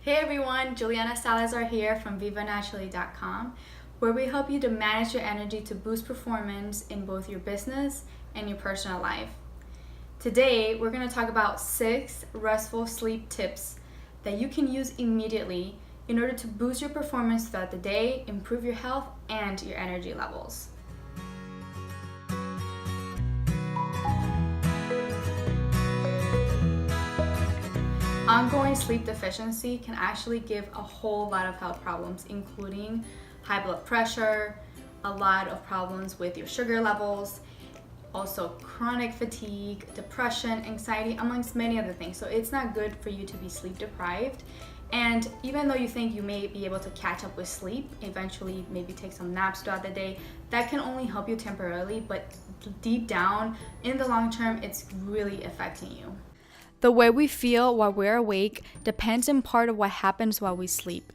Hey everyone, Juliana Salazar here from VivaNaturally.com, where we help you to manage your energy to boost performance in both your business and your personal life. Today, we're going to talk about 6 restful sleep tips that you can use immediately in order to boost your performance throughout the day, improve your health, and your energy levels. Ongoing sleep deficiency can actually give a whole lot of health problems, including high blood pressure, a lot of problems with your sugar levels, also chronic fatigue, depression, anxiety, amongst many other things. So it's not good for you to be sleep deprived. And even though you think you may be able to catch up with sleep, eventually maybe take some naps throughout the day, that can only help you temporarily, but deep down, in the long term, it's really affecting you. The way we feel while we're awake depends in part on what happens while we sleep.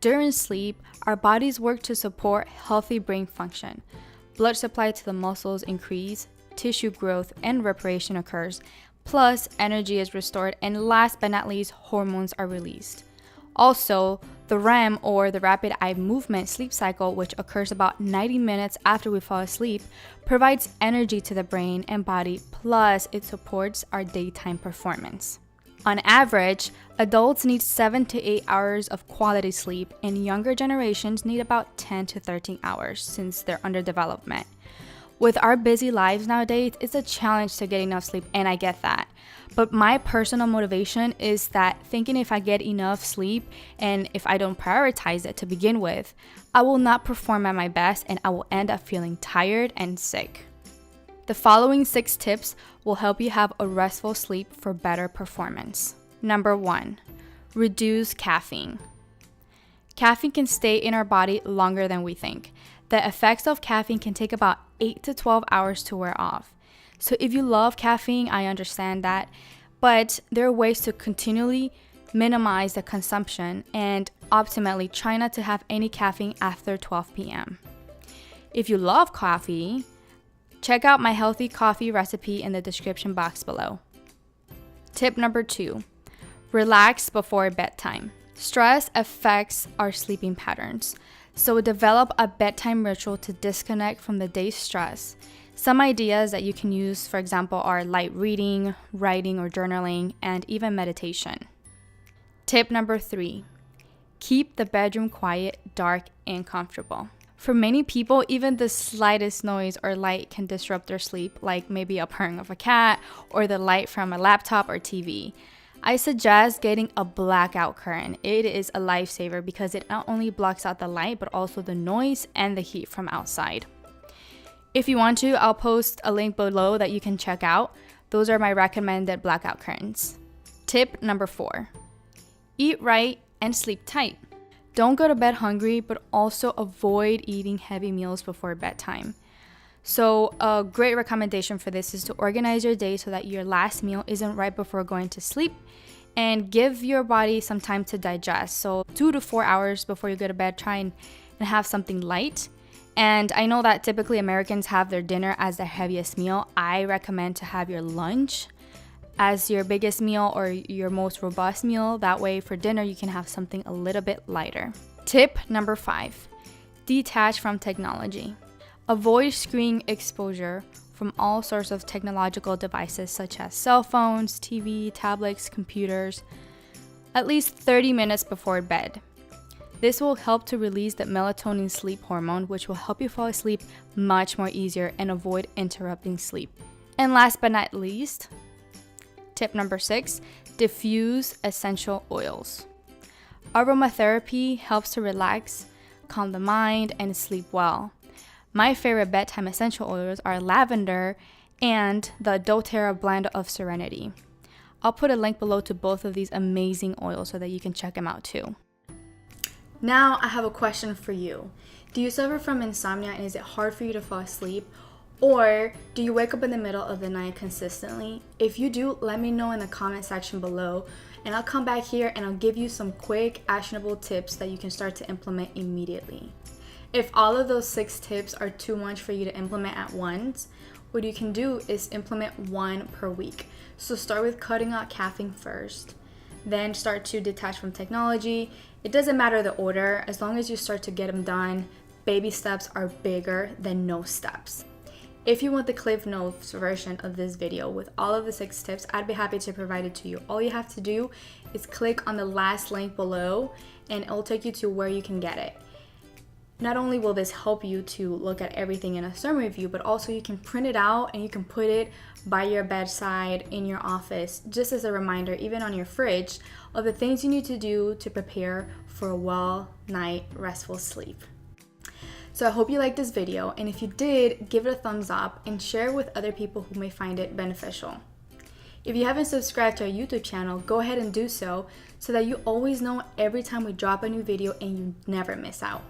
During sleep, our bodies work to support healthy brain function. Blood supply to the muscles increase, tissue growth and reparation occurs, plus energy is restored, and last but not least, hormones are released. Also, the REM, or the rapid eye movement sleep cycle, which occurs about 90 minutes after we fall asleep, provides energy to the brain and body, plus it supports our daytime performance. On average, adults need 7 to 8 hours of quality sleep, and younger generations need about 10 to 13 hours since they're under development. With our busy lives nowadays, it's a challenge to get enough sleep, and I get that. But my personal motivation is that thinking if I get enough sleep and if I don't prioritize it to begin with, I will not perform at my best and I will end up feeling tired and sick. The following 6 tips will help you have a restful sleep for better performance. Number 1, reduce caffeine. Caffeine can stay in our body longer than we think. The effects of caffeine can take about 8 to 12 hours to wear off. So if you love caffeine, I understand that, but there are ways to continually minimize the consumption and optimally try not to have any caffeine after 12 p.m. If you love coffee, check out my healthy coffee recipe in the description box below. Tip number 2, relax before bedtime. Stress affects our sleeping patterns, so develop a bedtime ritual to disconnect from the day's stress. Some ideas that you can use, for example, are light reading, writing or journaling, and even meditation. Tip number 3, keep the bedroom quiet, dark, and comfortable. For many people, even the slightest noise or light can disrupt their sleep, like maybe a purring of a cat or the light from a laptop or TV. I suggest getting a blackout curtain. It is a lifesaver because it not only blocks out the light, but also the noise and the heat from outside. If you want to, I'll post a link below that you can check out. Those are my recommended blackout curtains. Tip number 4, eat right and sleep tight. Don't go to bed hungry, but also avoid eating heavy meals before bedtime. So a great recommendation for this is to organize your day so that your last meal isn't right before going to sleep, and give your body some time to digest. So 2 to 4 hours before you go to bed, try and have something light. And I know that typically Americans have their dinner as their heaviest meal. I recommend to have your lunch as your biggest meal or your most robust meal. That way for dinner you can have something a little bit lighter. Tip number 5, detach from technology. Avoid screen exposure from all sorts of technological devices such as cell phones, TV, tablets, computers, at least 30 minutes before bed. This will help to release the melatonin sleep hormone, which will help you fall asleep much more easier and avoid interrupting sleep. And last but not least, tip number 6, diffuse essential oils. Aromatherapy helps to relax, calm the mind, and sleep well. My favorite bedtime essential oils are Lavender and the doTERRA blend of Serenity. I'll put a link below to both of these amazing oils so that you can check them out too. Now I have a question for you. Do you suffer from insomnia and is it hard for you to fall asleep? Or do you wake up in the middle of the night consistently? If you do, let me know in the comment section below, and I'll come back here and I'll give you some quick actionable tips that you can start to implement immediately. If all of those 6 tips are too much for you to implement at once, what you can do is implement one per week. So start with cutting out caffeine first. then start to detach from technology. It doesn't matter the order, as long as you start to get them done. Baby steps are bigger than no steps. If you want the Cliff Notes version of this video with all of the 6 tips, I'd be happy to provide it to you. All you have to do is click on the last link below and it'll take you to where you can get it. Not only will this help you to look at everything in a summary view, but also you can print it out and you can put it by your bedside, in your office, just as a reminder, even on your fridge, of the things you need to do to prepare for a well night restful sleep. So I hope you liked this video, and if you did, give it a thumbs up and share it with other people who may find it beneficial. If you haven't subscribed to our YouTube channel, go ahead and do so that you always know every time we drop a new video and you never miss out.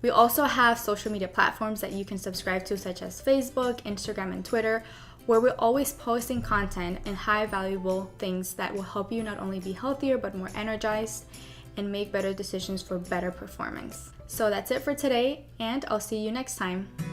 We also have social media platforms that you can subscribe to, such as Facebook, Instagram, and Twitter, where we're always posting content and high valuable things that will help you not only be healthier but more energized and make better decisions for better performance. So that's it for today, and I'll see you next time.